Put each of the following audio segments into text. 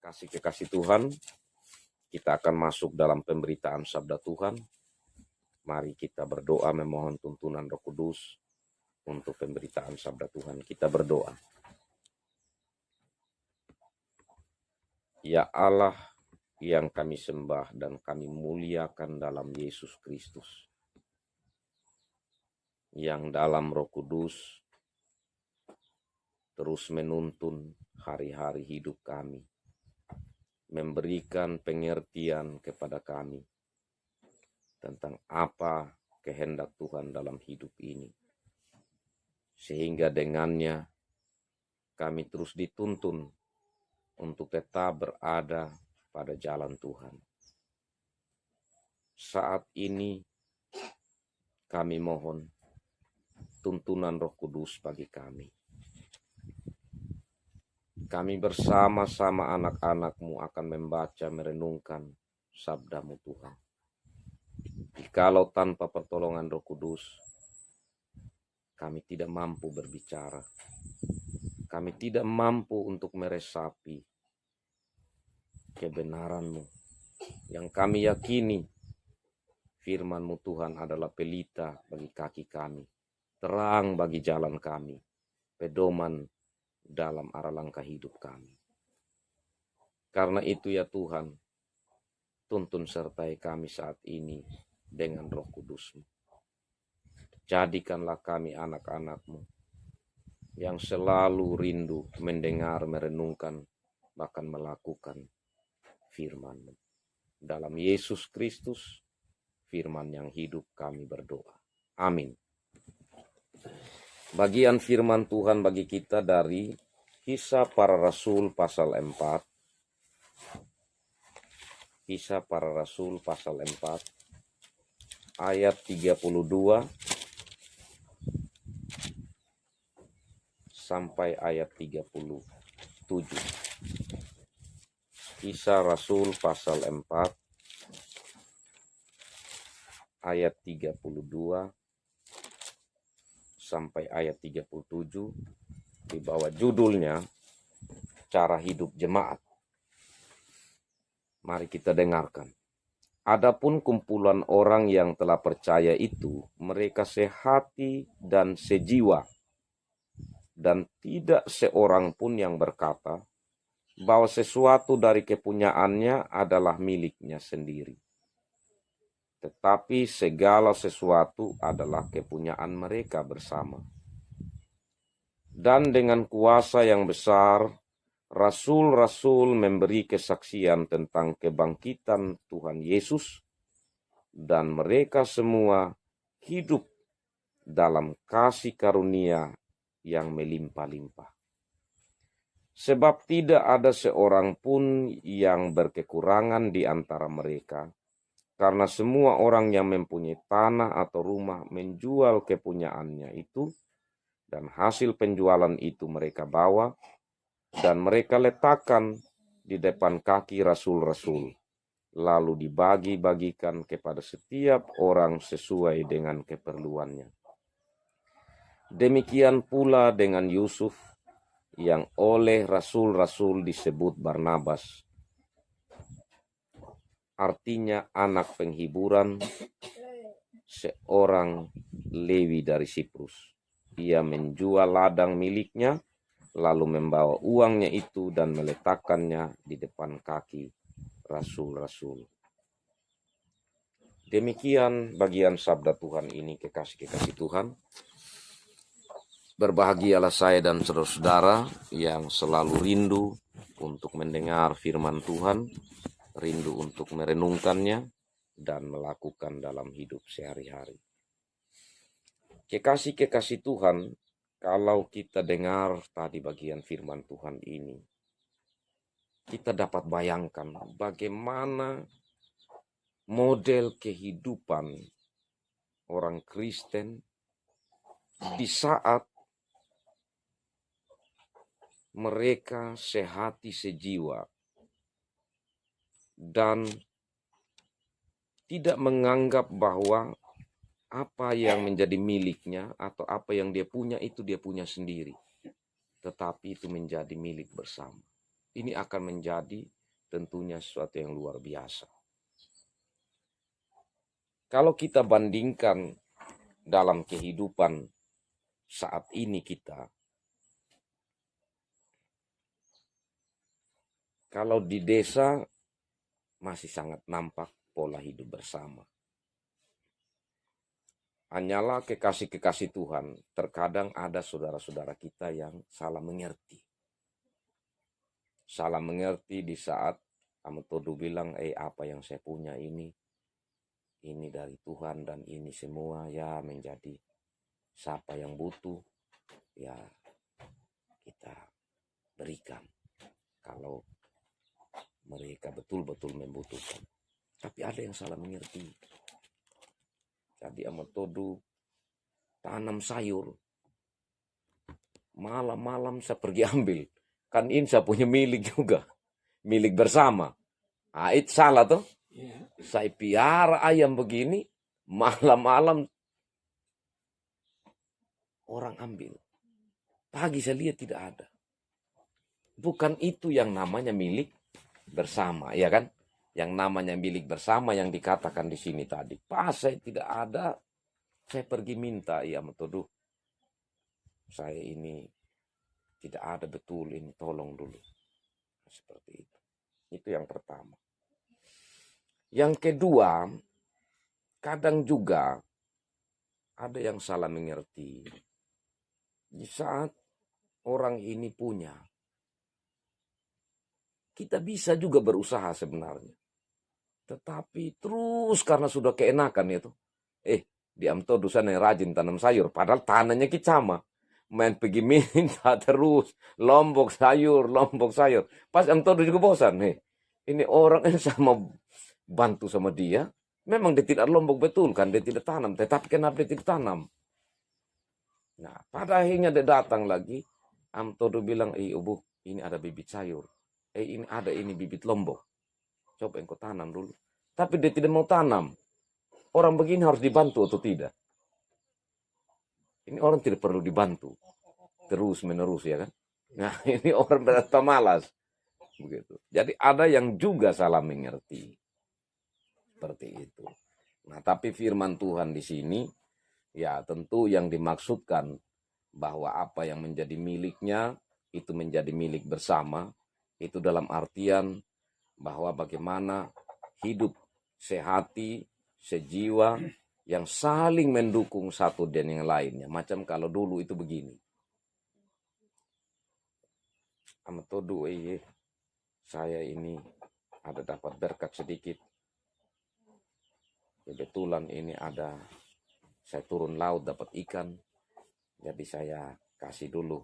Kasih kekasih Tuhan, kita akan masuk dalam pemberitaan sabda Tuhan. Mari kita berdoa memohon tuntunan Roh Kudus untuk pemberitaan sabda Tuhan. Kita berdoa. Ya Allah yang kami sembah dan kami muliakan dalam Yesus Kristus, yang dalam Roh Kudus terus menuntun hari-hari hidup kami, memberikan pengertian kepada kami tentang apa kehendak Tuhan dalam hidup ini, sehingga dengannya kami terus dituntun untuk tetap berada pada jalan Tuhan. Saat ini kami mohon tuntunan Roh Kudus bagi kami. Kami bersama-sama anak-anak-Mu akan membaca, merenungkan sabda-Mu Tuhan. Jikalau tanpa pertolongan Roh Kudus, kami tidak mampu berbicara. Kami tidak mampu untuk meresapi kebenaran-Mu yang kami yakini firman-Mu Tuhan adalah pelita bagi kaki kami, terang bagi jalan kami, pedoman dalam arah langkah hidup kami. Karena itu ya Tuhan, tuntun sertai kami saat ini dengan Roh Kudus-Mu. Jadikanlah kami anak-anak-Mu yang selalu rindu mendengar, merenungkan, bahkan melakukan firman-Mu. Dalam Yesus Kristus, firman yang hidup kami berdoa. Amin. Bagian firman Tuhan bagi kita dari Kisah Para Rasul pasal 4. Kisah Para Rasul pasal 4 ayat 32 sampai ayat 37. Kisah Rasul pasal 4 ayat 32 sampai ayat 37 di bawah judulnya Cara Hidup Jemaat. Mari kita dengarkan. Adapun kumpulan orang yang telah percaya itu, mereka sehati dan sejiwa, dan tidak seorang pun yang berkata bahwa sesuatu dari kepunyaannya adalah miliknya sendiri. Tetapi segala sesuatu adalah kepunyaan mereka bersama. Dan dengan kuasa yang besar, rasul-rasul memberi kesaksian tentang kebangkitan Tuhan Yesus, dan mereka semua hidup dalam kasih karunia yang melimpah-limpah. Sebab tidak ada seorang pun yang berkekurangan di antara mereka, karena semua orang yang mempunyai tanah atau rumah menjual kepunyaannya itu, dan hasil penjualan itu mereka bawa, dan mereka letakkan di depan kaki rasul-rasul, lalu dibagi-bagikan kepada setiap orang sesuai dengan keperluannya. Demikian pula dengan Yusuf, yang oleh rasul-rasul disebut Barnabas, artinya anak penghiburan, seorang Lewi dari Siprus. Ia menjual ladang miliknya, lalu membawa uangnya itu dan meletakkannya di depan kaki rasul-rasul. Demikian bagian sabda Tuhan ini, kekasih-kekasih Tuhan. Berbahagialah saya dan saudara-saudara yang selalu rindu untuk mendengar firman Tuhan, rindu untuk merenungkannya, dan melakukan dalam hidup sehari-hari. Kekasih-kekasih Tuhan, kalau kita dengar tadi bagian firman Tuhan ini, kita dapat bayangkan bagaimana model kehidupan orang Kristen di saat mereka sehati sejiwa dan tidak menganggap bahwa apa yang menjadi miliknya atau apa yang dia punya itu dia punya sendiri, tetapi itu menjadi milik bersama. ini akan menjadi tentunya sesuatu yang luar biasa. Kalau kita bandingkan dalam kehidupan saat ini kita, kalau di desa masih sangat nampak pola hidup bersama. Hanyalah kekasih-kekasih Tuhan, terkadang ada saudara-saudara kita yang salah mengerti. Salah mengerti di saat Amtodu bilang, apa yang saya punya ini dari Tuhan dan ini semua ya menjadi siapa yang butuh, ya kita berikan. Kalau mereka betul-betul membutuhkan. Tapi ada yang salah mengerti. Jadi Amtodu tanam sayur. Malam-malam saya pergi ambil. Kan ini saya punya milik juga. Milik bersama. Itu salah tuh. Saya piara ayam begini. Malam-malam orang ambil. Pagi saya lihat tidak ada. Bukan itu yang namanya milik bersama, ya kan? Yang namanya milik bersama yang dikatakan di sini tadi. Pas saya tidak ada, saya pergi minta, ya Amtodu, saya ini tidak ada betul, ini tolong dulu. Seperti itu. Itu yang pertama. Yang kedua, kadang juga ada yang salah mengerti. Di saat orang ini punya, kita bisa juga berusaha sebenarnya. Tetapi terus karena sudah keenakan itu. Di Amtodu sana yang rajin tanam sayur. Padahal tanahnya sama. Main pergi minta terus. Lombok sayur. Pas Amtodu juga bosan. Ini orang yang sama bantu sama dia. Memang dia tidak lombok betul kan. Dia tidak tanam. Tetapi kenapa dia tidak tanam? Nah pada akhirnya dia datang lagi. Amtodu bilang, Ubu ini ada bibit sayur. Ini bibit lombok. Coba engkau tanam dulu. Tapi dia tidak mau tanam. Orang begini harus dibantu atau tidak? Ini orang tidak perlu dibantu. Terus menerus ya kan. Nah ini orang berasa malas. Begitu. Jadi ada yang juga salah mengerti. Seperti itu. Nah tapi firman Tuhan di sini. Ya tentu yang dimaksudkan. Bahwa apa yang menjadi miliknya. Itu menjadi milik bersama. Itu dalam artian. Bahwa bagaimana hidup sehati, sejiwa, yang saling mendukung satu dan yang lainnya. Macam kalau dulu itu begini. Amtodu, saya ini ada dapat berkat sedikit. Kebetulan ini ada, saya turun laut dapat ikan. Jadi saya kasih dulu.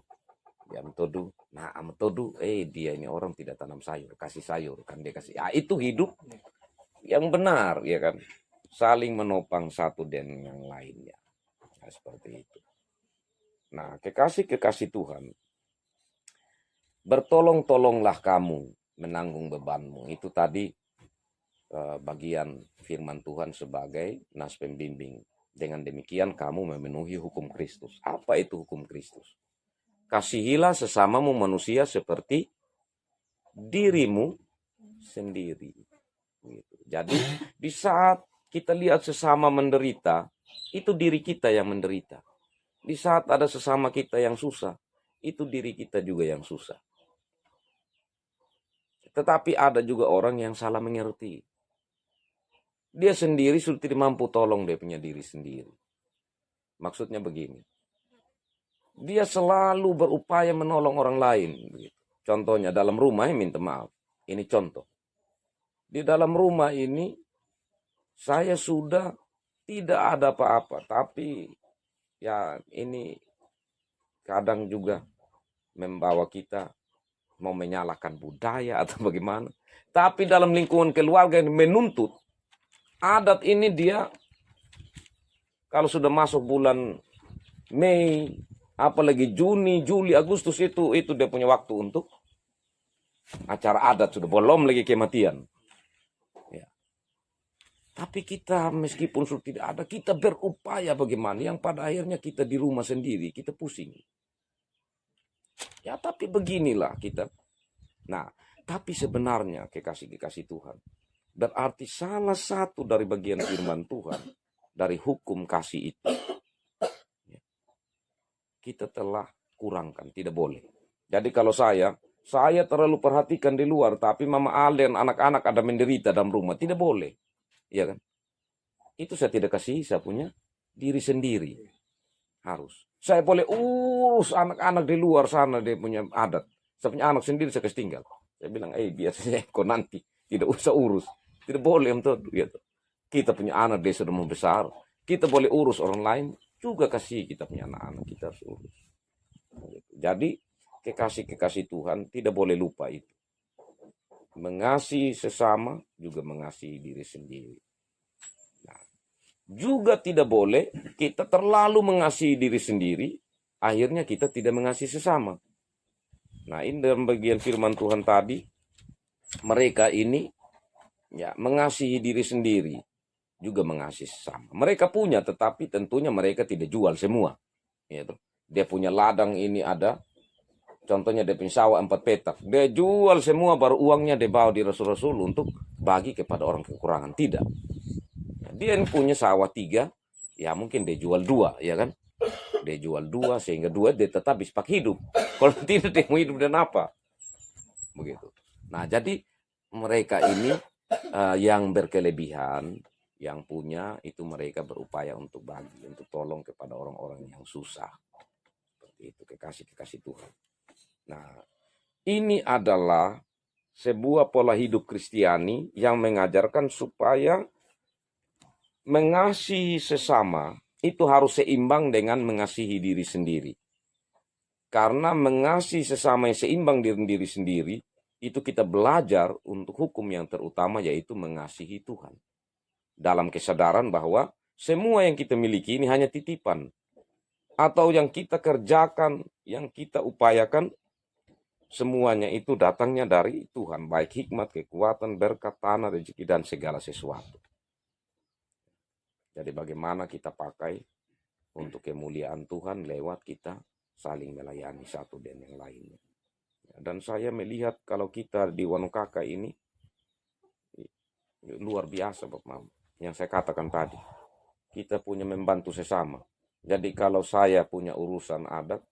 Ya Amtodu. Nah Amtodu, dia ini orang tidak tanam sayur. Kasih sayur. Kan dia kasih. Ya itu hidup yang benar, ya kan. Saling menopang satu dan yang lainnya. Nah, seperti itu. Nah, kekasih Tuhan. Bertolong-tolonglah kamu menanggung bebanmu. Itu tadi bagian firman Tuhan sebagai nas pembimbing. Dengan demikian kamu memenuhi hukum Kristus. Apa itu hukum Kristus? Kasihilah sesamamu manusia seperti dirimu sendiri. Gitu. Jadi di saat kita lihat sesama menderita, itu diri kita yang menderita. Di saat ada sesama kita yang susah, itu diri kita juga yang susah. Tetapi ada juga orang yang salah mengerti. Dia sendiri sudah tidak mampu tolong dia punya diri sendiri. Maksudnya begini. Dia selalu berupaya menolong orang lain. Contohnya dalam rumah, minta maaf. Ini contoh. Di dalam rumah ini, saya sudah tidak ada apa-apa. Tapi ya ini kadang juga membawa kita mau menyalahkan budaya atau bagaimana. Tapi dalam lingkungan keluarga ini menuntut. Adat ini dia kalau sudah masuk bulan Mei, apalagi Juni, Juli, Agustus itu dia punya waktu untuk acara adat sudah. Belum lagi kematian. Tapi kita meskipun sudah tidak ada, kita berupaya bagaimana. Yang pada akhirnya kita di rumah sendiri, kita pusing. Ya tapi beginilah kita. Nah, Tapi sebenarnya kekasih-kekasih Tuhan, berarti salah satu dari bagian firman Tuhan, dari hukum kasih itu, kita telah kurangkan, tidak boleh. Jadi kalau saya terlalu perhatikan di luar, tapi Mama Ale dan anak-anak ada menderita dalam rumah, tidak boleh. Ya kan? Itu saya tidak kasih, saya punya diri sendiri. Harus. Saya boleh urus anak-anak di luar sana, dia punya adat. Saya punya anak sendiri, saya kasih tinggal. Saya bilang, biasanya kau nanti, tidak usah urus. Tidak boleh, gitu. Kita punya anak, dia sudah membesar. Kita boleh urus orang lain, juga kasih kita punya anak-anak, kita harus urus. Jadi, kekasih-kekasih Tuhan tidak boleh lupa itu. Mengasihi sesama, juga mengasihi diri sendiri. Juga tidak boleh kita terlalu mengasihi diri sendiri, akhirnya kita tidak mengasihi sesama. Nah, ini dalam bagian firman Tuhan tadi, mereka ini ya mengasihi diri sendiri, juga mengasihi sesama. Mereka punya, tetapi tentunya mereka tidak jual semua. Gitu. Dia punya ladang ini ada, contohnya dia punya sawah 4 petak. Dia jual semua, baru uangnya dia bawa di rasul-rasul untuk bagi kepada orang kekurangan. Tidak. Dia punya sawah 3, ya mungkin dia jual 2, ya kan? Dia jual 2, sehingga 2 dia tetap bisa pakai hidup. Kalau tidak, dia mau hidup dan apa? Begitu. Nah, jadi mereka ini yang berkelebihan, yang punya, itu mereka berupaya untuk bagi, untuk tolong kepada orang-orang yang susah. Seperti itu, kekasih-kekasih Tuhan. Nah, ini adalah sebuah pola hidup Kristiani yang mengajarkan supaya mengasihi sesama itu harus seimbang dengan mengasihi diri sendiri. Karena mengasihi sesama yang seimbang dengan diri sendiri, itu kita belajar untuk hukum yang terutama, yaitu mengasihi Tuhan. Dalam kesadaran bahwa semua yang kita miliki ini hanya titipan. Atau yang kita kerjakan, yang kita upayakan, semuanya itu datangnya dari Tuhan. Baik hikmat, kekuatan, berkat, tanah, rezeki, dan segala sesuatu. Jadi bagaimana kita pakai untuk kemuliaan Tuhan lewat kita saling melayani satu dan yang lainnya. Dan saya melihat kalau kita di Wanukaka ini luar biasa, Bapak Mam. Yang saya katakan tadi, kita punya membantu sesama. Jadi kalau saya punya urusan adat,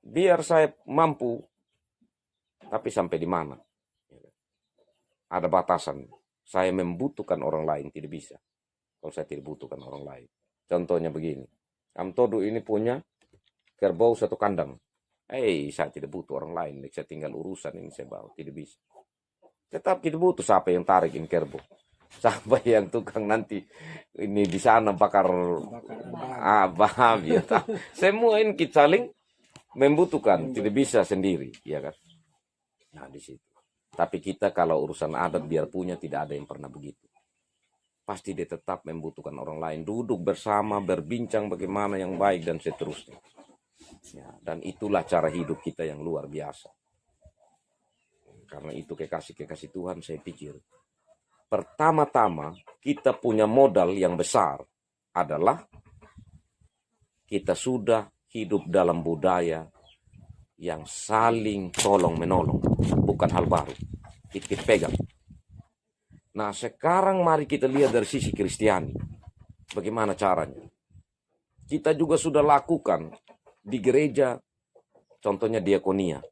biar saya mampu, tapi sampai di mana? Ada batasan. Saya membutuhkan orang lain, tidak bisa. Kalau saya tidak butuhkan orang lain. Contohnya begini. Amtodo ini punya kerbau 1 kandang. Saya tidak butuh orang lain. Saya tinggal urusan ini saya bawa. Tidak bisa. Tetap kita butuh siapa yang tarik ini kerbau. Sampai yang tukang nanti ini di sana bakar babi. Semua ini kita saling membutuhkan. Tidak bisa sendiri. Ya kan? Nah, di situ. Tapi kita kalau urusan adat biar punya, tidak ada yang pernah begitu. Pasti dia tetap membutuhkan orang lain. Duduk bersama, berbincang bagaimana yang baik dan seterusnya. Ya, dan itulah cara hidup kita yang luar biasa. Karena itu kekasih-kekasih Tuhan, saya pikir pertama-tama kita punya modal yang besar adalah kita sudah hidup dalam budaya yang saling tolong-menolong. Bukan hal baru. Kita pegang. Nah, sekarang mari kita lihat dari sisi Kristiani. Bagaimana caranya? Kita juga sudah lakukan di gereja, contohnya diakonia.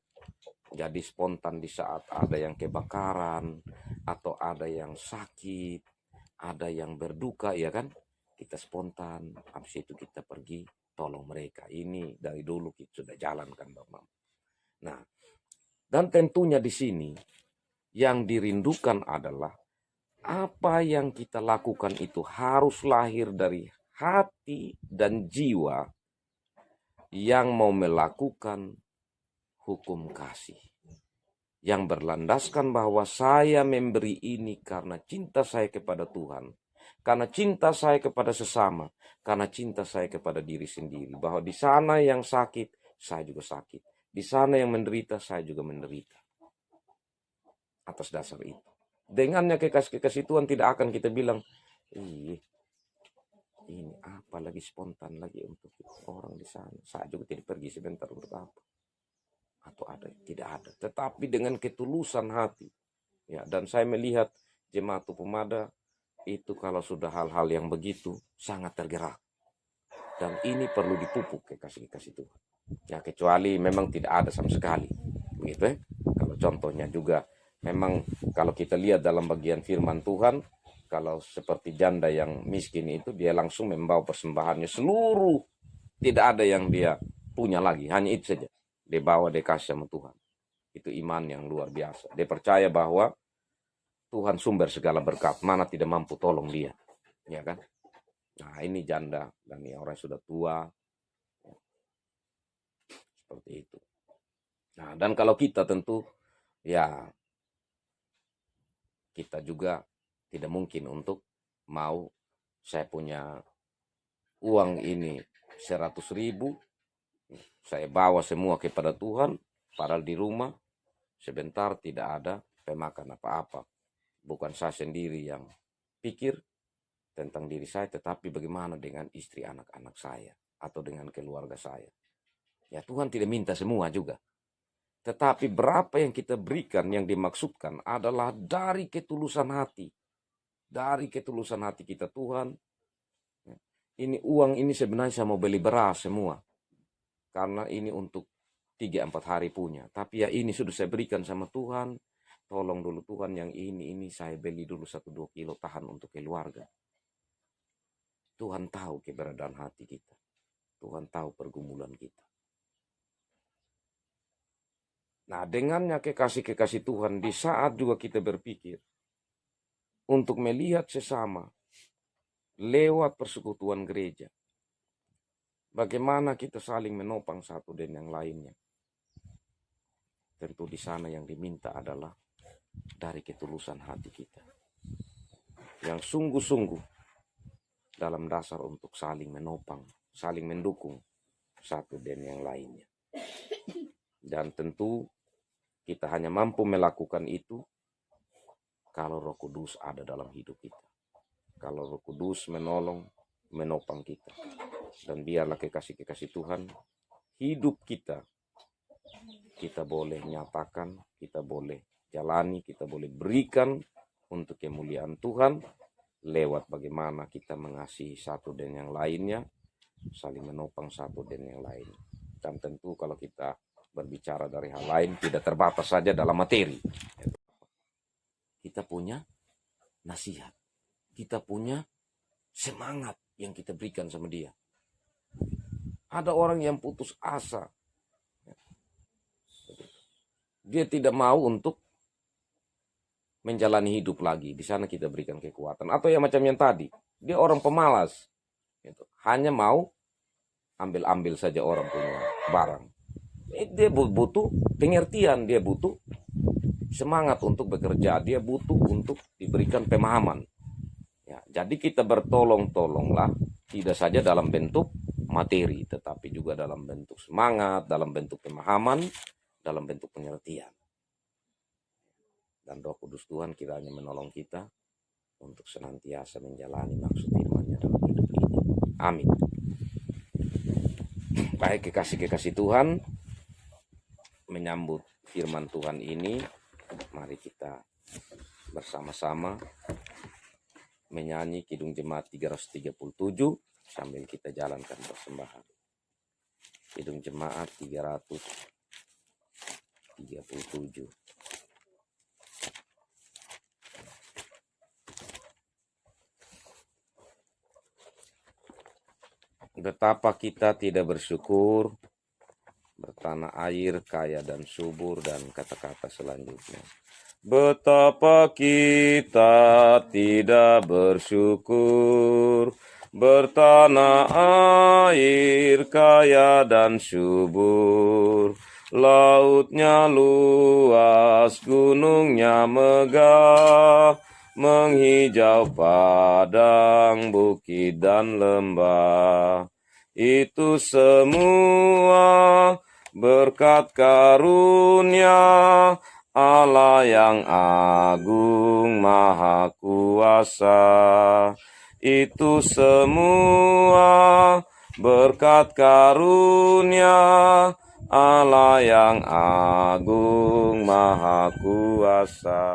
Jadi spontan di saat ada yang kebakaran, atau ada yang sakit, ada yang berduka, ya kan? Kita spontan, habis itu kita pergi tolong mereka. Ini dari dulu kita sudah jalankan, Bapak. Nah, dan tentunya di sini yang dirindukan adalah apa yang kita lakukan itu harus lahir dari hati dan jiwa yang mau melakukan hukum kasih. Yang berlandaskan bahwa saya memberi ini karena cinta saya kepada Tuhan. Karena cinta saya kepada sesama. Karena cinta saya kepada diri sendiri. Bahwa di sana yang sakit, saya juga sakit. Di sana yang menderita, saya juga menderita. Atas dasar itu. Dengannya kekasih Tuhan tidak akan kita bilang, ini apa lagi spontan lagi untuk orang di sana. Saya juga tidak pergi sebentar untuk apa. atau ada? Tidak ada. Tetapi dengan ketulusan hati. Ya, dan saya melihat jemaat Pemada itu kalau sudah hal-hal yang begitu sangat tergerak. Dan ini perlu dipupuk kekasih-kekasih Tuhan. Ya, kecuali memang tidak ada sama sekali. Begitu ya. Kalau contohnya juga memang kalau kita lihat dalam bagian firman Tuhan, kalau seperti janda yang miskin itu dia langsung membawa persembahannya seluruh, tidak ada yang dia punya lagi, hanya itu saja. Dia bawa, dia kasih sama Tuhan. Itu iman yang luar biasa. Dia percaya bahwa Tuhan sumber segala berkat, mana tidak mampu tolong dia. Ya kan? Nah, ini janda dan ini orang yang sudah tua. Seperti itu. Nah, dan kalau kita tentu ya kita juga tidak mungkin untuk mau saya punya uang ini 100.000, saya bawa semua kepada Tuhan, padahal di rumah sebentar tidak ada pemakan apa-apa. Bukan saya sendiri yang pikir tentang diri saya, tetapi bagaimana dengan istri anak-anak saya atau dengan keluarga saya. Ya, Tuhan tidak minta semua juga. Tetapi berapa yang kita berikan yang dimaksudkan adalah dari ketulusan hati. Dari ketulusan hati kita, Tuhan, ini uang ini sebenarnya saya mau beli beras semua. Karena ini untuk 3-4 hari punya. Tapi ya ini sudah saya berikan sama Tuhan. Tolong dulu Tuhan yang ini saya beli dulu 1-2 kilo tahan untuk keluarga. Tuhan tahu keberadaan hati kita. Tuhan tahu pergumulan kita. Nah, dengannya kekasih-kekasih Tuhan, di saat juga kita berpikir untuk melihat sesama lewat persekutuan gereja, bagaimana kita saling menopang satu dan yang lainnya. Tentu di sana yang diminta adalah dari ketulusan hati kita, yang sungguh-sungguh dalam dasar untuk saling menopang, saling mendukung satu dan yang lainnya. Dan tentu kita hanya mampu melakukan itu kalau Roh Kudus ada dalam hidup kita. Kalau Roh Kudus menolong, menopang kita. Dan biarlah kekasih-kekasih Tuhan, hidup kita boleh nyatakan, kita boleh jalani, kita boleh berikan untuk kemuliaan Tuhan lewat bagaimana kita mengasihi satu dan yang lainnya, saling menopang satu dan yang lain. Dan tentu kalau kita berbicara dari hal lain tidak terbatas saja dalam materi. Kita punya nasihat, kita punya semangat yang kita berikan sama dia. Ada orang yang putus asa, dia tidak mau untuk menjalani hidup lagi. Di sana kita berikan kekuatan. Atau yang macam yang tadi, dia orang pemalas, hanya mau ambil saja orang punya barang. Dia butuh pengertian, dia butuh semangat untuk bekerja, dia butuh untuk diberikan pemahaman. Ya, jadi kita bertolong-tolonglah, tidak saja dalam bentuk materi, tetapi juga dalam bentuk semangat, dalam bentuk pemahaman, dalam bentuk pengertian. Dan Roh Kudus Tuhan kiranya menolong kita untuk senantiasa menjalani maksud firman-Nya dalam hidup ini. Amin. Baik kekasih-kekasih Tuhan, menyambut firman Tuhan ini, mari kita bersama-sama menyanyi Kidung Jemaat 337 sambil kita jalankan persembahan. Kidung Jemaat 337. Betapa kita tidak bersyukur, bertanah air kaya dan subur, dan kata-kata selanjutnya. Betapa kita tidak bersyukur, bertanah air kaya dan subur. Lautnya luas, gunungnya megah, menghijau padang, bukit dan lembah. Itu semua berkat karunia Allah yang agung maha kuasa. Itu semua berkat karunia Allah yang agung maha kuasa.